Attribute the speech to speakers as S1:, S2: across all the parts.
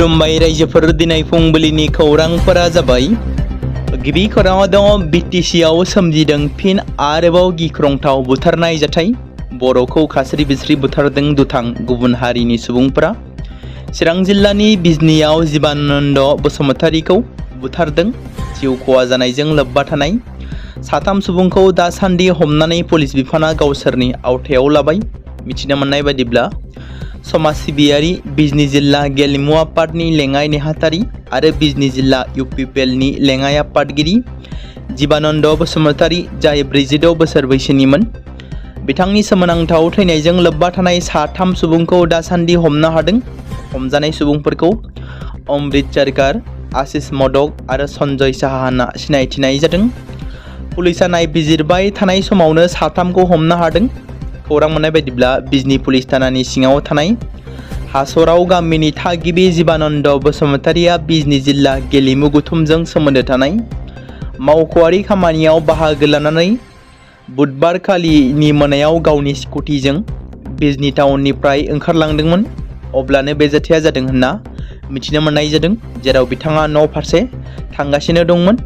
S1: खुलुमबाय रायजोफोर दिनै फुंबिलिनि खौरांफोरा जाबाय। गिबि खौराङाव दङ बिटिसिआव सोमजिदों फिन आरोबाव गिख्रंथाव बुथारनाय जाथाय। बर'खौ खास्रि बिस्रि बुथारदों दुथां गुबुन हारिनि सुबुंफोरा। चिरां जिल्लानि बिजनीआव जीबानन्द बसुमतारीखौ बुथारदों। जिउ खहा जानायजों लोब्बा थानाय साथाम सुबुंखौ दासान्दि हमनानै पुलिस बिफाना गावसोरनि आवथायाव लाबाय। मिथिनो मोननाय बायदिब्ला समाज सिबियारि बिजनी जिल्ला गेलेमु आफादनि लेङाइ नेहाथारि आरो बिजनी जिल्ला UPPLनि लेङाइ आफादगिरि जीबानन्द बसुमतारी, जाय 46 बोसोर बैसोनिमोन। बिथांनि सोमोनांथाव थैनायजों लोब्बा थानाय साथाम सुबुंखौ दासान्दि हमनो हादों। हमजानाय सुबुंफोरखौ अमृत सरकार, आशीष मदक आरो सन्जय साहा होनना सिनायथिनाय जादों। पुलिसा नायबिजिरबाय थानाय समावनो साथामखौ हमनो हादों। खौरां मोननाय बायदिब्ला बिजनी पुलिस थानानि सिङाव थानाय हासराव गामिनि थागिबि जीबानन्द बसुमतारीया बिजनी जिल्ला गेलेमु गौथुमजों सोमोन्दो थानाय मावख'आरि खामानियाव बाहागो लानानै बुधबारखालिनि मोनायाव गावनि स्कुटिजों बिजनी टाउननिफ्राय ओंखारलांदोंमोन। अब्लानो बे जाथाया जादों होनना मिथिनो मोननाय जादों, जेराव बिथाङा न' फारसे थांगासिनो दंमोन।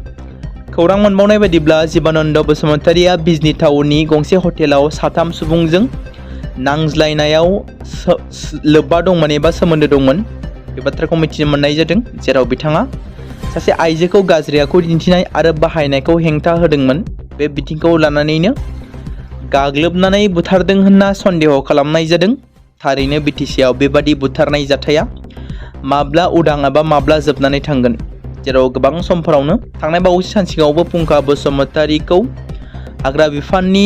S1: खौरां मोनबावनाय बायदिब्ला जीबानन्द बसुमतारीया बिजनी टाउननि गंसे हटेलाव साथाम सुबुंजों नांज्लायनायाव लोब्बा दंमोन एबा सोमोन्दो दंमोन। बे बाथ्राखौ मिथिनो मोननाय जादों, जेराव बिथाङा सासे आइजोखौ गाज्रि आखु दिन्थिनाय आरो बाहायनायखौ हेंथा होदोंमोन। बे बिथिंखौ लानानैनो गाग्लोबनानै बुथारदों होनना सन्देह खालामनाय जादों। थारैनो बिटिसिआव बेबादि बुथारनाय जाथाया माब्ला उदां एबा माब्ला जोबनानै थांगोन, जेराव गोबां समफोरावनो थांनाय बावैसो सान सिगाङावबो फुंखा बसुमतारीखौ हाग्रा बिफाननि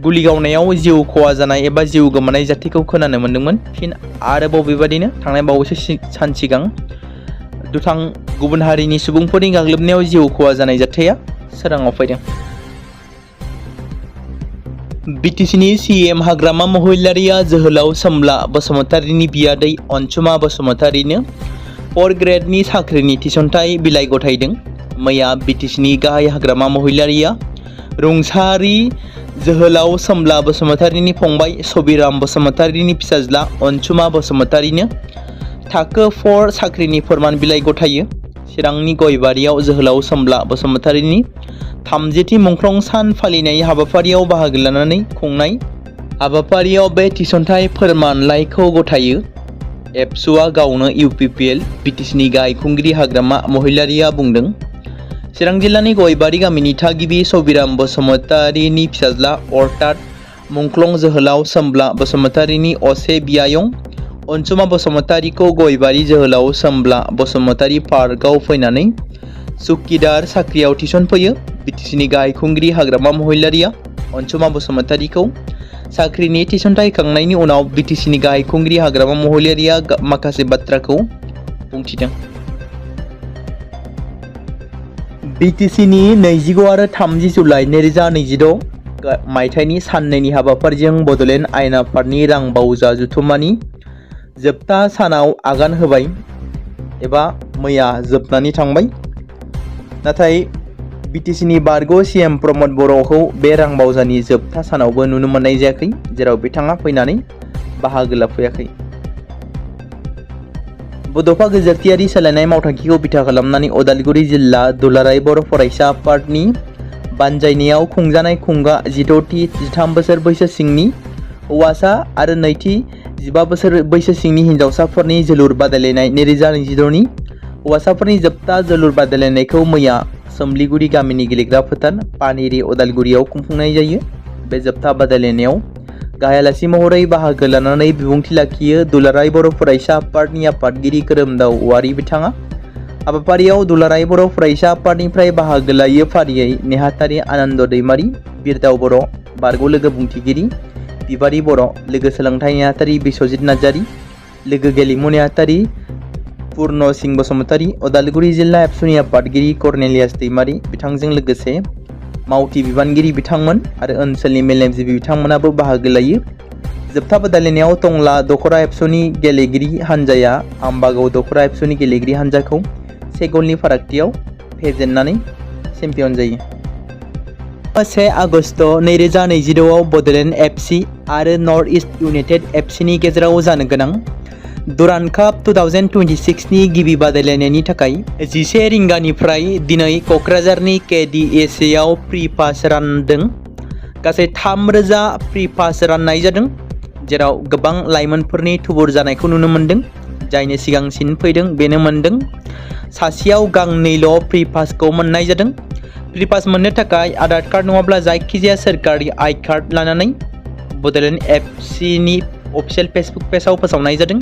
S1: गुलि गावनायाव जिउ खहा जानाय एबा जिउ गोमानाय जाथायखौ खोनानो मोन्दोंमोन। फिन आरोबाव बेबादिनो थांनाय बावैसो सान सिगां दुथां गुबुन हारिनि सुबुंफोरनि गाग्लोबनायाव जिउ खहा जानाय जाथाया सोराङाव फैदों। बिटिसिनि CM हाग्रामा महिलारिया जोहोलाव सोमब्ला बसुमतारीनि बियादै अनसुमा बसुमतारीनो 4 ग्रेडनि साख्रिनि थिसनथाइ बिलाइ गथायदों। मैया बिटिसिनि गाहाय हाग्रामा महिलारिया रुंसारि जोहोलाव सोमब्ला बसुमतारीनि फंबाय सबिराम बसुमतारीनि फिसाज्ला अनसुमा बसुमतारीनो थाखो 4 साख्रिनि फोरमान बिलाइ गथायो। चिरांनि गयबारियाव जोहोलाव सोमब्ला बसुमतारीनि 30थि मुंख्लं सान फालिनाय हाबाफारियाव बाहागो लानानै खुंनाय हाबाफारियाव बे थिसनथाइ फोरमानलाइखौ गथायो। एबसुआ गावनो UPPL बिटिसिनि गाहाय खुंगिरि हाग्रामा महिलारिया बुंदों। चिरां जिल्लानि गयबारि गामिनि थागिबि सबिराम बसुमतारीनि फिसाज्ला अर्थात मुंख्लं जोहोलाव सोमब्ला बसुमतारीनि असे बियायं अनसुमा बसुमतारीखौ गयबारि जोहोलाव सोमब्ला बसुमतारी पार्कआव फैनानै सुकिदार साख्रियाव थिसनफैयो। बिटिसिनि गाहाय खुंगिरि हाग्रामा महिलारिया अनसुमा बसुमतारीखौ साख्रिनि थिसनथाइ होखांनायनि उनाव बिटिसिनि गाहाय खुंगिरि हाग्रामा महिलारिया माखासे बाथ्राखौ बुंथिदों। बिटिसिनि 25 आरो 30 जुलाइ 2026 मायथाइनि साननैनि हाबाफारिजों बड'लेण्ड आयेन आफादनि रां बावजा जथुम्मानि जोबथा सानाव आगान होबाय एबा मैया जोबनानै थांबाय। नाथाय बिटिसिनि बारग' CM प्रमद बर'खौ बे रां बावजानि जोबथा सानावबो नुनो मोननाय जायाखै, जेराव बिथाङा फैनानै बाहागो लाफैयाखै। बड'फा गेजेरथियारि सोलायनाय मावथांखिखौ बिथा खालामनानै उदालगुरि जिल्ला दुलाराय बर' फरायसा आफादनि बानजायनायाव खुंजानाय खुंगा 16थि 13 बोसोर बैसो सिंनि हौवासा आरो 2थि 15 बोसोर बैसो सिंनि हिनजावसाफोरनि जोलुर बादायलायनाय 2026नि हौवासाफोरनि जोबथा जोलुर बादायलायनायखौ मैया सोमलिगुरि गामिनि गेलेग्रा फोथार पानेरि उदालगुरियाव खुंफुंनाय जायो। बे जोबथा बादायलायनायाव गाहाय आलासि महरै बाहागो लानानै बिबुंथि लाखियो दुलाराय बर' फरायसा आफादनि आफादगिरि खोरोमदाव औवारि बिथाङा। हाबाफारियाव दुलाराय बर' फरायसा आफादनिफ्राय बाहागो लायो फारियै नेहाथारि आनन्द दैमारि, बिरदाव बर', बारग' लोगो बुंथिगिरि बिबारि बर', लोगो सोलोंथाइ नेहाथारि बिस्वजित नार्जारि, लोगो गेलेमु नेहाथारि पुर्ण सिंह बसुमतारी, उदालगुरि जिल्ला एबसुनि आफादगिरि कर्नेलियास दैमारि बिथांजों लोगोसे मावथि बिबानगिरि बिथांमोन आरो ओनसोलनि मेलेमजिबि बिथांमोनाबो बाहागो लायो। जोबथा बादायलायनायाव टंला दखरा एबसुनि गेलेगिरि हानजाया आम्बागाव दखरा एबसुनि गेलेगिरि हानजाखौ 1 गलनि फारागथियाव फेजेननानै चेम्पियन जायो। 1 आगस्ट 2026 आव बड'लेण्ड FC आरो नर्थ इस्ट इउनाइटेड FC नि गेजेराव जानो गोनां दुरान्ड काप 2026 नि गिबि बादायलायनायनि थाखाय 11 रिंगानिफ्राय दिनै क'क्राझारनि KDSA आव प्रि पास रानदों। गासै 3000 प्रि पास राननाय जादों, जेराव गोबां लाइमोनफोरनि थुबुर जानायखौ नुनो मोन्दों। जायनो सिगांसिन फैदों बेनो मोन्दों। सासेयाव गांनैल' प्रि पासखौ मोननाय जादों। प्रि पास मोननो थाखाय आधार कार्ड नङाब्ला जायखिजाया सोरखारि आई कार्ड लानानै बड'लेण्ड FC नि अफिसियेल फेसबुक पेजआव फोसावनाय जादों।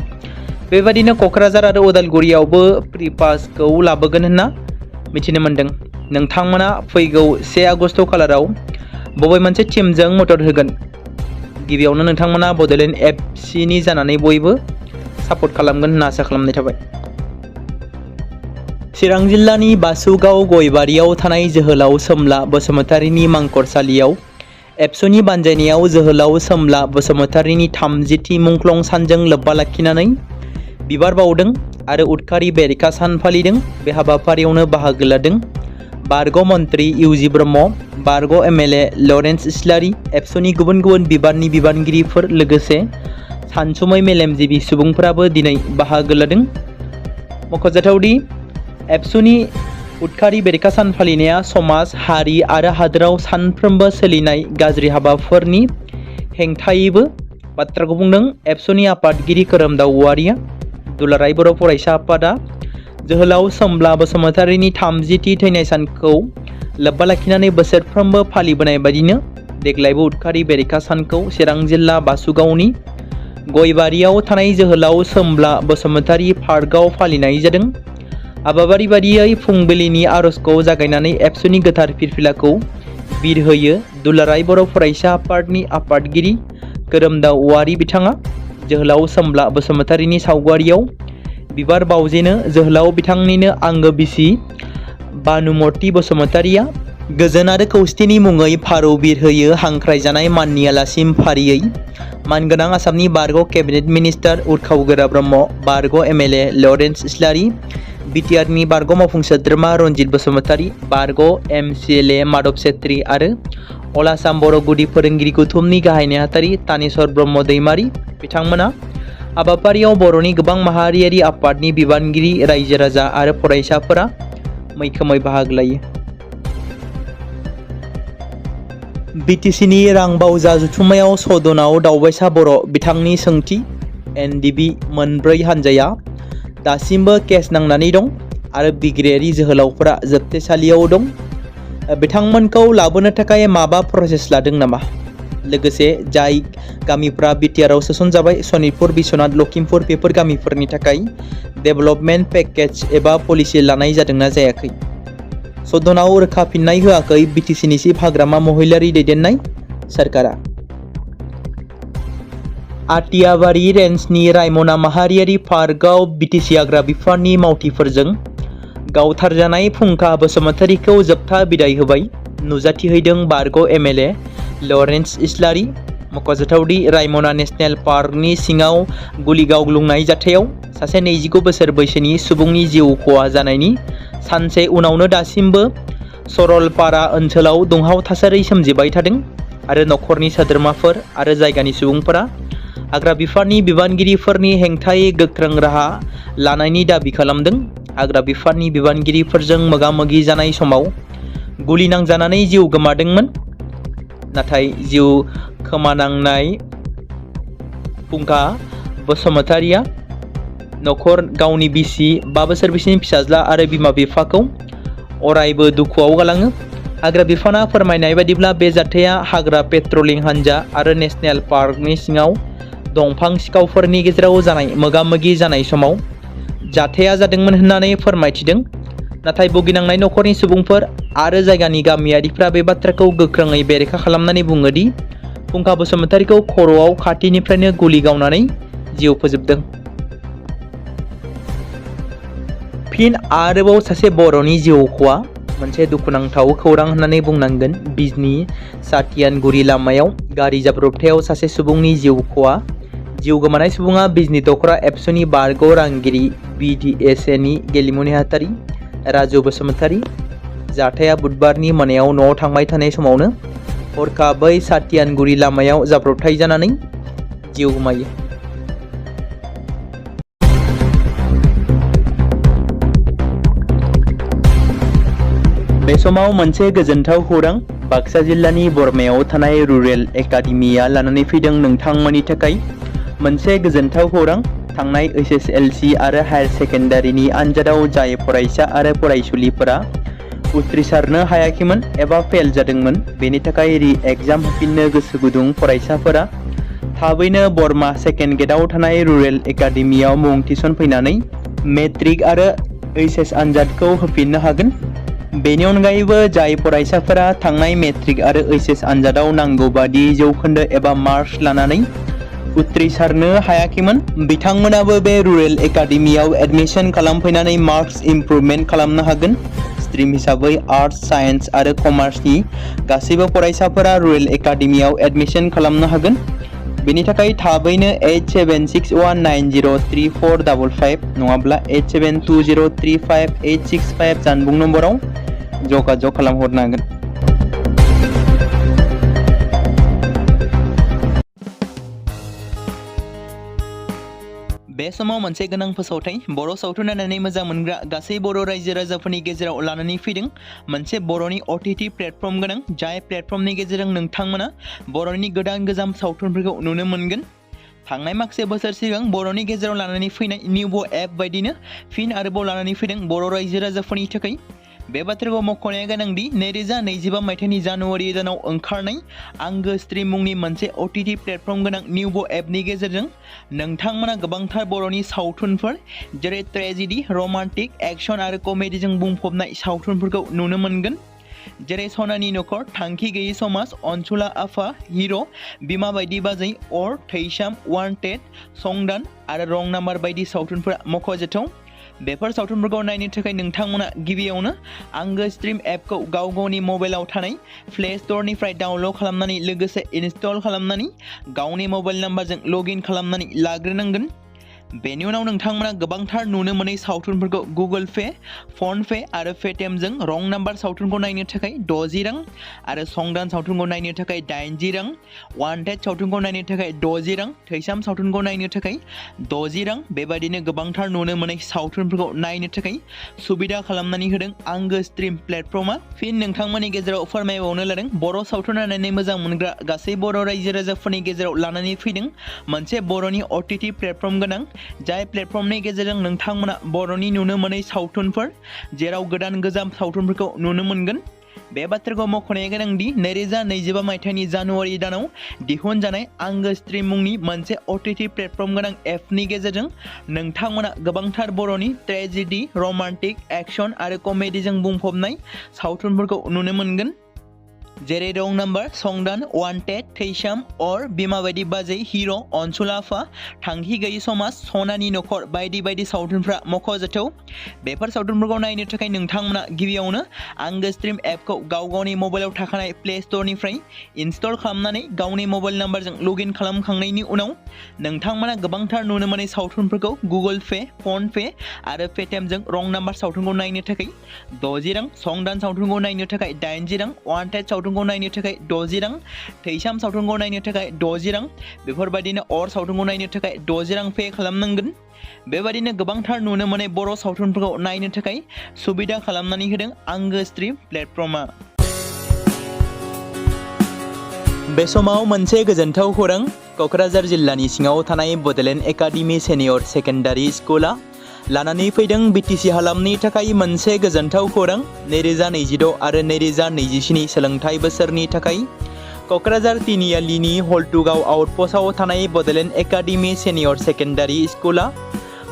S1: बेबायदिनो क'क्राझार आरो उदालगुरियावबो प्रि पासखौ लाबोगोन होनना मिथिनो मोन्दों। नोंथांमोना फैगौ 1 आगस्ट खालाराव बबे मोनसे टीमजों मदद होगोन? गिबियावनो नोंथांमोना बड'लेण्ड FC नि जानानै बयबो सापर्ट खालामगोन होनना आसा खालामनाय थाबाय। चिरां जिल्लानि बासुगाव गयबारियाव थानाय जोहोलाव सोमला बसुमतारीनि मांखरसालियाव एबसुनि बानजायनायाव जोहोलाव सोमला बसुमतारीनि 30थि मुंख्लं सानजों लोब्बा लाखिनानै बिबार बावदों आरो उदखारि बेरेखा सान फालिदों। बे हाबाफारियावनो बाहागो लादों बारग' मन्त्रि इउजि ब्रह्म, बारग' MLA लरेन्स इस्लारि, एबसुनि गुबुन गुबुन बिबाननि बिबानगिरिफोर लोगोसे सानसुमै मेलेमजिबि सुबुंफोराबो दिनै बाहागो लादों। मख'जाथावदि एबसुनि उदखारि बेरेखा सान फालिनाया समाज, हारि आरो हादोराव सानफ्रोमबो सोलिनाय गाज्रि हाबाफोरनि हेंथायैबो बाथ्राखौ बुंदों। एबसुनि आफादगिरि खोरोमदाव औवारिया दुलाराय बर' फरायसा आफादा जोहोलाव सोमला बसुमतारीनि 30थि थैनाय सानखौ लोब्बा लाखिनानै बोसोरफ्रोमबो फालिबोनाय बायदिनो देग्लायबो उदखारि बेरेखा सानखौ चिरां जिल्ला बासुगावनि गयबारियाव थानाय जोहोलाव सोमला बसुमतारी पार्कआव फालिनाय जादों। हाबाफारि बादियै फुंबिलिनि आर'जखौ जागायनानै एबसुनि गोथार फिरफिलाखौ बिरहोयो दुलाराय बर' फरायसा आफादनि आफादगिरि खोरोमदाव औवारि बिथाङा जोहोलाव सोमला बसुमतारीनि सावगारियाव बिबार बावजेनो। जोहोलाव बिथांनिनो आंगो बिसि बानुमति बसुमतारीया गोजोन आरो खौसेथिनि मुङै फारौ बिरहोयो। हांख्रायजानाय माननि आलासिम फारियै मानगोनां आसामनि बारग' केबिनेट मिनिस्टार उर्खाव ब्रह्म, बारग' MLA लरेन्स इस्लारि, BTR नि बारग' मावफुं सोद्रोमा रनजित बसुमतारी, बारग' MCLA माधव छेत्री आरो अल आसाम बर' गुदि फोरोंगिरि गौथुमनि गाहाय नेहाथारि तानेश्वर ब्रह्म दैमारि बिथांमोना हाबाफारियाव बर'नि गोबां माहारियारि आफादनि बिबानगिरि, रायजो राजा आरो फरायसाफोरा मैखोमै बाहागो लायो। BTC नि रांबावजा जथुम्मायाव सदनाव दावबायसा बर' बिथांनि सोंथि NDB मोनब्रै हानजाया दासिमबो केस नांनानै दं आरो बिग्रायारि जोहोलावफोरा जोबथेसालियाव दं। बिथांमोनखौ लाबोनो थाखाय माबा प्रसेस लादों नामा? लोगोसे जाय गामिफ्रा BTR आव सोसनजाबाय सनितपुर, बिश्वनाथ, लखिमपुर बेफोर गामिफोरनि थाखाय डेभेलपमेन्ट पेकेज एबा पलिसि लानाय जादोंना जायाखै? सदनाव रोखा फिननाय होआखै BTC नि चिफ हाग्रामा महिलारि दैदेननाय सोरखारा। आटियाबारि रेन्जनि रायमना माहारियारि पार्कआव BTC हाग्रा बिफाननि मावथिफोरजों गावथारजानाय फुंखा बसुमतारीखौ जोबथा बिदाय होबाय नुजाथिहैदों बारग' MLA लरेन्स इस्लारि। मख'जाथावदि रायमना नेशनेल पार्कनि सिङाव गुलि गावग्लुंनाय जाथायाव सासे 29 बोसोर बैसोनि सुबुंनि जिउ खहा जानायनि सानसे उनावनो दासिमबो सरलपारा ओनसोलाव दुंहाव थासारि सोमजिबाय थादों आरो नखरनि सोद्रोमाफोर आरो जायगानि सुबुंफोरा हाग्रा बिफाननि बिबानगिरिफोरनि हेंथायै गोख्रों राहा लानायनि दाबि खालामदों। हाग्रा बिफाननि बिबानगिरिफोरजों मोगा-मोगि जानाय समाव गुलि नांजानानै जिउ गोमादोंमोन। नाथाय जिउ खोमानांनाय फुंखा बसुमतारीया नखर, गावनि बिसि, 5 बोसोर बैसोनि फिसाज्ला आरो बिमा-बिफाखौ अरायबो दुखुआव गालाङो। हाग्रा बिफाना फोरमायनाय बायदिब्ला बे जाथाया हाग्रा पेट्रलिं हानजा आरो नेशनेल पार्कनि सिङाव दंफां सिखावफोरनि गेजेराव जानाय मोगा-मोगि जानाय समाव जाथाया जादोंमोन होननानै फोरमायथिदों। नाथाय भुगिनांनाय नखरनि सुबुंफोर आरो जायगानि गामियारिफ्रा बे बाथ्राखौ गोख्रोङै बेरेखा खालामनानै बुङो दि फुंखा बसुमतारीखौ खर'आव खाथिनिफ्रायनो गुलि गावनानै जिउ फोजोबदों। फिन आरोबाव सासे बर'नि जिउ खहा, मोनसे दुखुनांथाव खौरां होननानै बुंनांगोन। बिजनी सातियानगुरि लामायाव गारि जाब्रबथायाव सासे सुबुंनि जिउ खहा। जिउ गोमानाय सुबुङा बिजनी दख'रा एबसुनि बारग' रांगिरि BDSA नि गेलेमु नेहाथारि राजु बसुमतारी। जाथाया बुधबारनि मोनायाव न'आव थांबाय थानाय समावनो हरखाबै सातियानगुरि लामायाव जाब्रबथाय जानानै जिउ गोमायो। बे समाव मोनसे गोजोनथाव खौरां बाक्सा जिल्लानि बरमायाव थानाय रुरेल एकाडेमिया लानानै फैदों नोंथांमोननि थाखाय मोनसे गोजोनथाव खौरां। थांनाय HSLC आरो हायार सेकेन्डारिनि आनजादाव जाय फरायसा आरो फरायसुलिफोरा उथ्रिसारनो हायाखैमोन एबा फेल जादोंमोन, बेनि थाखाय रि-एग्जाम होफिननो गोसो गुदुं फरायसाफोरा थाबैनो बरमा सेकेन्ड गेटआव थानाय रुरेल एकाडेमियाव मुं थिसनफैनानै मेट्रिक आरो HS आनजादखौ होफिननो हागोन। बेनि अनगायैबो जाय फरायसाफोरा थांनाय मेट्रिक आरो HS आनजादाव नांगौ बादि जौखोन्दो एबा मार्क्स लानानै उथ्रिसारनो हायाखैमोन, बिथांमोनाबो बे रुरेल एकाडेमियाव एडमिशन खालामफैनानै मार्क्स इमप्रुभमेन्ट खालामनो हागोन। स्ट्रिम हिसाबै आर्ट्स, साइन्स आरो कमार्सनि गासैबो फरायसाफोरा रुरेल एकाडेमियाव एडमिशन खालामनो हागोन। बेनि थाखाय थाबैनो 8761903455 नङाब्ला 87203585 जानबुं नम्बराव जगाजग खालामहरनो हागोन। बे समाव मोनसे गोनां फोसावथाय बर' सावथुन नायनानै मोजां मोनग्रा गासै बर' रायजो राजाफोरनि गेजेराव लानानै फैदों मोनसे बर'नि OTT प्लेटफर्म गोनां, जाय प्लेटफर्मनि गेजेरजों नोंथांमोना बर'नि गोदान गोजाम सावथुनफोरखौ नुनो मोनगोन। थांनाय माखासे बोसोर सिगां बर'नि गेजेराव लानानै फैनाय निउबो एप बायदिनो फिन आरोबाव लानानै फैदों बर' रायजो राजाफोरनि थाखाय। बे बाथ्राखौ मख'नाया गोनांदि 2025 मायथाइनि जानुवारि दानाव ओंखारनाय आंगो स्ट्रिम मुंनि मोनसे OTT प्लेटफर्म गोनां निउबो एपनि गेजेरजों नोंथांमोना गोबांथार बर'नि सावथुनफोर जेरै ट्रेजेडि, रमान्टिक, एक्शन आरो कमेडिजों बुंफबनाय सावथुनफोरखौ नुनो मोनगोन। जेरै सनानि नखर, थांखि गैयै समाज, अनसुला आफा, हिर', बिमा बायदि बाजै, अर, थैसाम, वान्टेड, संदान आरो रं नाम्बार बायदि सावथुनफोरा मख'जाथाव। बेफोर सावथुनफोरखौ नायनो थाखाय नोंथांमोना गिबियावनो आंगो स्ट्रिम एपखौ गावनि मबाइलाव थानाय प्ले स्ट'रनिफ्राय डाउनल'ड खालामनानै लोगोसे इनस्टल खालामनानै गावनि मबाइल नाम्बारजों लगइन खालामनानै लाग्रोनांगोन। बेनि उनाव नोंथांमोना गोबांथार नुनो मोनै सावथुनफोरखौ गुगोल पे, फन पे आरो पेटिएमजों रं नाम्बार सावथुनखौ नायनो थाखाय 60 रां आरो संदान सावथुनखौ नायनो थाखाय 80 रां, वान्टेड सावथुनखौ नायनो थाखाय 60 रां, थैसाम सावथुनखौ नायनो थाखाय 60 रां, बेबायदिनो गोबांथार नुनो मोनै सावथुनफोरखौ नायनो थाखाय सुबिदा खालामनानै होदों आंगो स्ट्रिम प्लेटफर्मा। फिन नोंथांमोननि गेजेराव फोरमायबावनो लादों बर' सावथुन नायनानै मोजां मोनग्रा गासै बर' रायजो राजाफोरनि गेजेराव लानानै फैदों मोनसे बर'नि OTT प्लेटफर्म गोनां, जाय प्लेटफर्मनि गेजेरजों नोंथांमोना बर'नि नुनो मोनै सावथुनफोर जेराव गोदान गोजाम सावथुनफोरखौ नुनो मोनगोन। बे बाथ्राखौ मख'नाया गोनांदि 2025 मायथाइनि जानुवारि दानाव दिहुनजानाय आंगो स्ट्रिम मुंनि मोनसे OTT प्लेटफर्म गोनां एपनि गेजेरजों नोंथांमोना गोबांथार बर'नि ट्रेजेडि, रमान्टिक, एक्शन आरो कमेडिजों बुंफबनाय सावथुनफोरखौ नुनो मोनगोन। जेरै रं नाम्बार, संदान, वान्टेड, थैसाम, अर, बिमा बायदि बाजै, हिर', अनसुला आफा, थांखि गैयै समाज, सनानि नखर बायदि बायदि सावथुनफ्रा मख'जाथाव। बेफोर सावथुनफोरखौ नायनो थाखाय नोंथांमोना गिबियावनो आंगो स्ट्रिम एपखौ गावनि मबाइलाव थाखानाय प्ले स्ट'रनिफ्राय इनस्टल खालामनानै गावनि मबाइल नाम्बारजों लगइन खालामखांनायनि उनाव नोंथांमोना गोबांथार नुनो मोनै सावथुनफोरखौ गुगोल पे, फन पे आरो पेटिएमजों रं नाम्बार सावथुनखौ नायनो थाखाय 60 रां, संदान सावथुनखौ नायनो थाखाय 80 रां, वान्टेड सावथुनखौ नायनो थाखाय 60 रां, थैसाम सावथुनखौ नायनो थाखाय 60 रां, बेफोरबायदिनो अर सावथुनखौ नायनो थाखाय 60 रां पे खालामनांगोन। बेबायदिनो गोबांथार नुनो मोनै बर' सावथुनफोरखौ नायनो थाखाय सुबिदा खालामनानै होदों आंगो स्ट्रिम प्लेटफर्मा। बे समाव मोनसे गोजोनथाव खौरां क'क्राझार जिल्लानि सिङाव थानाय बड'लेण्ड एकाडेमि सेनियर सेकेन्डारि स्कुला लानानै फैदों BTC हालामनि थाखाय मोनसे गोजोनथाव खौरां। 2026 आरो 2027 सोलोंथाइ बोसोरनि थाखाय क'क्राझार तिनिआलिनि हल्टुगाव आउटपस्टआव थानाय बड'लेण्ड एकाडेमि सेनियर सेकेन्डारि स्कुला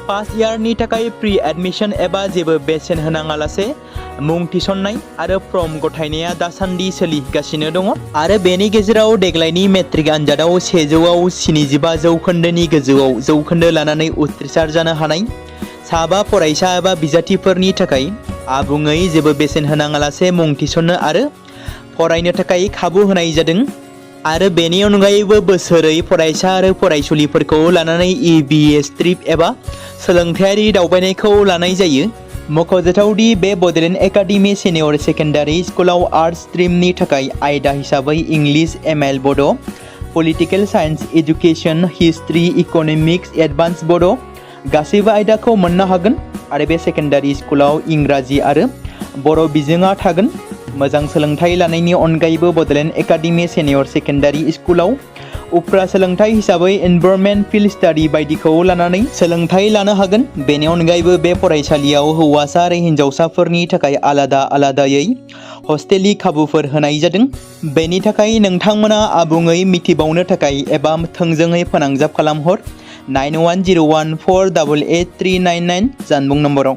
S1: फार्स्ट इयारनि थाखाय प्रि एडमिशन एबा जेबो बेसेन होनाङालासे मुं थिसननाय आरो फर्म गथायनाया दासान्दि सोलिगासिनो दङ आरो बेनि गेजेराव देग्लायनि मेट्रिक आनजादाव 100आव 75 जौखोन्दोनि गोजौआव जौखोन्दो लानानै उथ्रिसार जानो हानाय साबा फरायसा एबा बिजाथिफोरनि थाखाय आबुङै जेबो बेसेन होनाङालासे मुं थिसननो आरो फरायनो थाखाय खाबु होनाय जादों आरो बेनि अनगायैबो बोसोरै फरायसा आरो फरायसुलिफोरखौ लानानै EBS ट्रिप एबा सोलोंथायारि दावबायनायखौ लानाय जायो। मख'जाथावदि बे बड'लेण्ड एकाडेमि सेनियर सेकेन्डारि स्कुलाव आर्ट्स स्ट्रिमनि थाखाय आयदा हिसाबै इंलिश, ML बड', political science, education, history, economics, advance बड' गासैबो आयदाखौ मोननो हागोन आरो बे सेकेन्डारि स्कुलाव इंराजि आरो बर' बिजोङा थागोन। मोजां सोलोंथाइ लानायनि अनगायैबो बड'लेण्ड एकाडेमि सेनियर सेकेन्डारि स्कुलाव उफ्रा सोलोंथाइ हिसाबै एनभाइरनमेन्ट फिल्ड स्टाडि बायदिखौ लानानै सोलोंथाइ लानो हागोन। बेनि अनगायैबो बे फरायसालियाव हौवासा आरो हिन्जावसाफोरनि थाखाय आलादा आलादायै हस्टेलनि खाबुफोर होनाय जादों। बेनि थाखाय नोंथांमोना आबुङै मिथिबावनो थाखाय एबा थोंजोङै फोनांजाब खालामहर 9101488399 जानबुं नम्बराव।